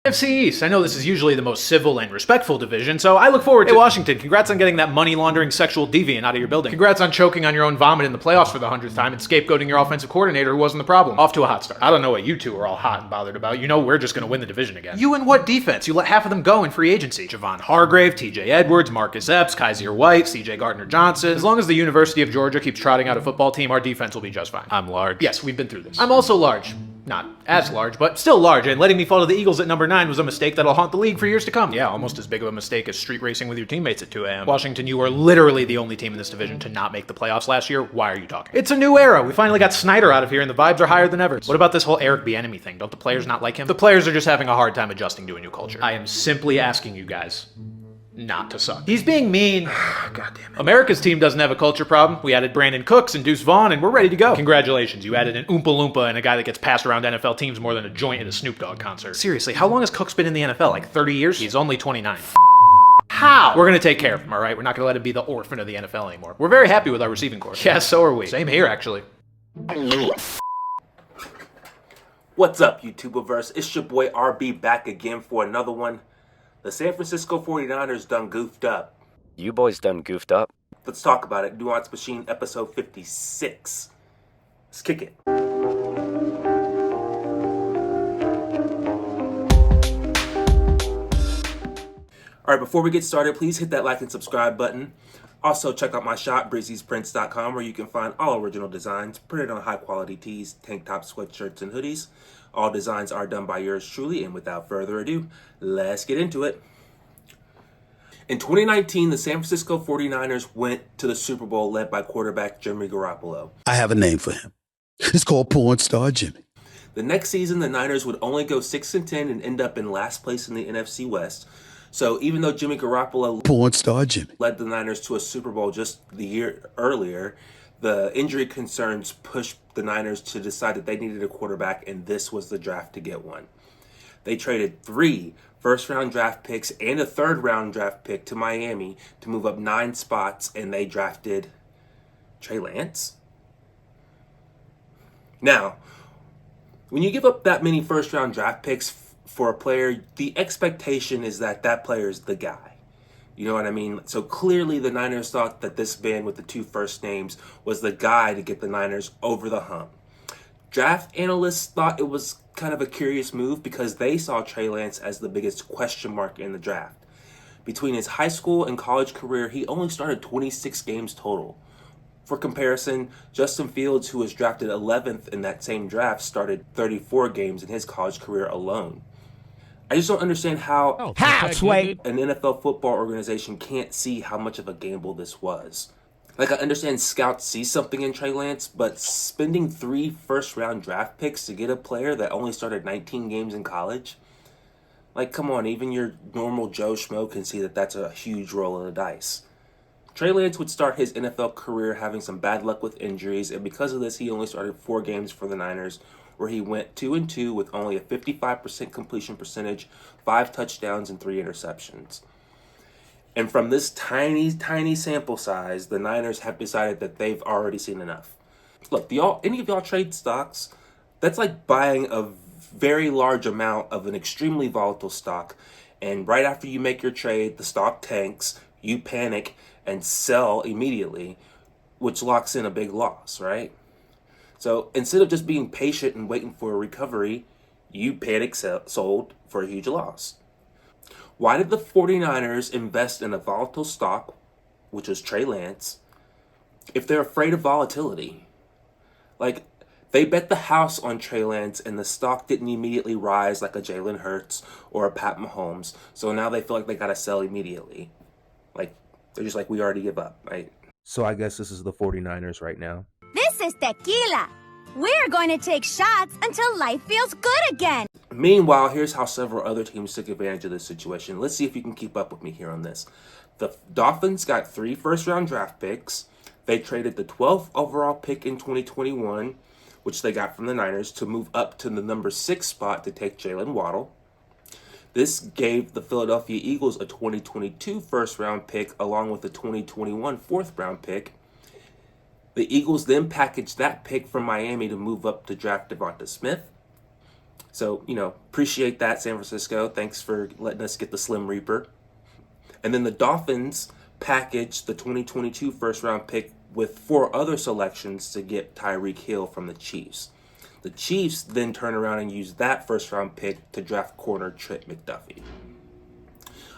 NFC East. I know this is usually the most civil and respectful division, so I look forward to Washington. Congrats on getting that money-laundering sexual deviant out of your building. Congrats on choking on your own vomit in the playoffs for the 100th time and scapegoating your offensive coordinator who wasn't the problem. Off to a hot start. I don't know what you two are all hot and bothered about. You know we're just going to win the division again. You and what defense? You let half of them go in free agency. Javon Hargrave, TJ Edwards, Marcus Epps, Kaiser White, CJ Gardner-Johnson. As long as the University of Georgia keeps trotting out a football team, our defense will be just fine. I'm large. Yes, we've been through this. I'm also large. Not as large, but still large, and letting me fall to the Eagles at number 9 was a mistake that'll haunt the league for years to come. Yeah, almost as big of a mistake as street racing with your teammates at 2 a.m. Washington, you are literally the only team in this division to not make the playoffs last year. Why are you talking? It's a new era. We finally got Snyder out of here, and the vibes are higher than ever. What about this whole Eric Bieniemy thing? Don't the players not like him? The players are just having a hard time adjusting to a new culture. I am simply asking you guys not to suck. He's being mean. God damn it. America's team doesn't have a culture problem. We added Brandon Cooks and Deuce Vaughn, and we're ready to go. Congratulations, you added an Oompa Loompa and a guy that gets passed around NFL teams more than a joint at a Snoop Dogg concert. Seriously, how long has Cooks been in the NFL? Like 30 years? He's only 29. How? We're gonna take care of him, alright? We're not gonna let him be the orphan of the NFL anymore. We're very happy with our receiving corps. Yeah, so are we. Same here, actually. What's up, YouTuberverse? It's your boy RB back again for another one. The San Francisco 49ers done goofed up. You boys done goofed up? Let's talk about it. Nuance Machine episode 56. Let's kick it. Alright, before we get started, please hit that like and subscribe button. Also, check out my shop, breezysprints.com, where you can find all original designs printed on high-quality tees, tank tops, sweatshirts, and hoodies. All designs are done by yours truly, and without further ado, let's get into it. In 2019, the San Francisco 49ers went to the Super Bowl led by quarterback Jimmy Garoppolo. I have a name for him. It's called Porn Star Jimmy. The next season, the Niners would only go 6-10 and end up in last place in the NFC West. So even though Jimmy Garoppolo Porn Star Jimmy led the Niners to a Super Bowl just the year earlier, the injury concerns pushed the Niners to decide that they needed a quarterback, and this was the draft to get one. They traded 3 first-round draft picks and a third-round draft pick to Miami to move up 9 spots, and they drafted Trey Lance. Now, when you give up that many first-round draft picks for a player, the expectation is that that player is the guy. You know what I mean? So clearly the Niners thought that this man with the 2 first names was the guy to get the Niners over the hump. Draft analysts thought it was kind of a curious move because they saw Trey Lance as the biggest question mark in the draft. Between his high school and college career, he only started 26 games total. For comparison, Justin Fields, who was drafted 11th in that same draft, started 34 games in his college career alone. I just don't understand how an NFL football organization can't see how much of a gamble this was. Like, I understand scouts see something in Trey Lance, but spending 3 first-round draft picks to get a player that only started 19 games in college? Like, come on, even your normal Joe Schmo can see that that's a huge roll of the dice. Trey Lance would start his NFL career having some bad luck with injuries, and because of this, he only started 4 games for the Niners, where he went 2-2 with only a 55% completion percentage, 5 touchdowns, and 3 interceptions. And from this tiny, tiny sample size, the Niners have decided that they've already seen enough. Look, any of y'all trade stocks? That's like buying a very large amount of an extremely volatile stock, and right after you make your trade, the stock tanks, you panic, and sell immediately, which locks in a big loss, right? So instead of just being patient and waiting for a recovery, you panic sold for a huge loss. Why did the 49ers invest in a volatile stock, which was Trey Lance, if they're afraid of volatility? Like, they bet the house on Trey Lance and the stock didn't immediately rise like a Jalen Hurts or a Pat Mahomes, so now they feel like they gotta sell immediately. Like, they're just like, we already give up, right? So I guess this is the 49ers right now. This is tequila. We're going to take shots until life feels good again. Meanwhile, here's how several other teams took advantage of this situation. Let's see if you can keep up with me here on this. The Dolphins got 3 first-round draft picks. They traded the 12th overall pick in 2021, which they got from the Niners, to move up to the number 6 spot to take Jalen Waddle. This gave the Philadelphia Eagles a 2022 first-round pick along with a 2021 4th-round pick. The Eagles then packaged that pick from Miami to move up to draft Devonta Smith. So, appreciate that, San Francisco. Thanks for letting us get the Slim Reaper. And then the Dolphins packaged the 2022 first round pick with 4 other selections to get Tyreek Hill from the Chiefs. The Chiefs then turn around and use that first round pick to draft corner Trent McDuffie.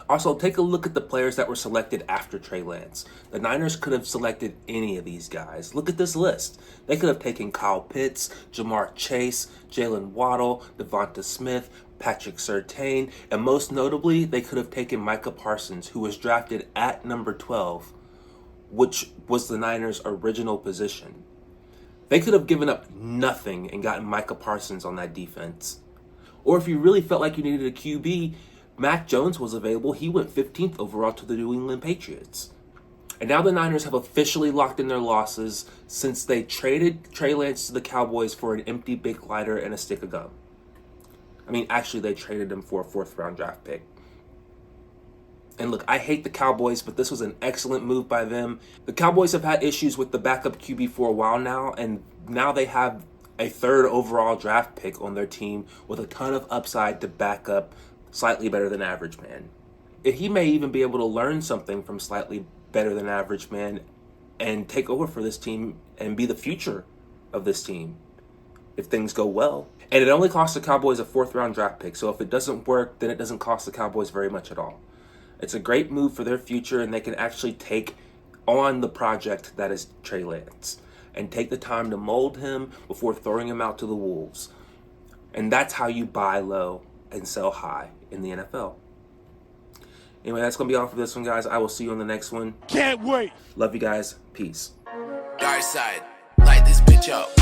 Also, take a look at the players that were selected after Trey Lance. The Niners could have selected any of these guys. Look at this list. They could have taken Kyle Pitts, Jamar Chase, Jalen Waddle, Devonta Smith, Patrick Surtain, and most notably, they could have taken Micah Parsons, who was drafted at number 12, which was the Niners' original position. They could have given up nothing and gotten Micah Parsons on that defense. Or if you really felt like you needed a QB, Mac Jones was available. He went 15th overall to the New England Patriots. And now the Niners have officially locked in their losses since they traded Trey Lance to the Cowboys for an empty big lighter and a stick of gum. Actually, they traded him for a 4th round draft pick. And look, I hate the Cowboys, but this was an excellent move by them. The Cowboys have had issues with the backup QB for a while now, and now they have a 3rd overall draft pick on their team with a ton of upside to back up slightly better than average man. And he may even be able to learn something from slightly better than average man and take over for this team and be the future of this team if things go well. And it only costs the Cowboys a 4th round draft pick, so if it doesn't work, then it doesn't cost the Cowboys very much at all. It's a great move for their future, and they can actually take on the project that is Trey Lance and take the time to mold him before throwing him out to the wolves. And that's how you buy low and sell high in the NFL. Anyway, that's going to be all for this one, guys. I will see you on the next one. Can't wait. Love you guys. Peace. Dark side, light this bitch up.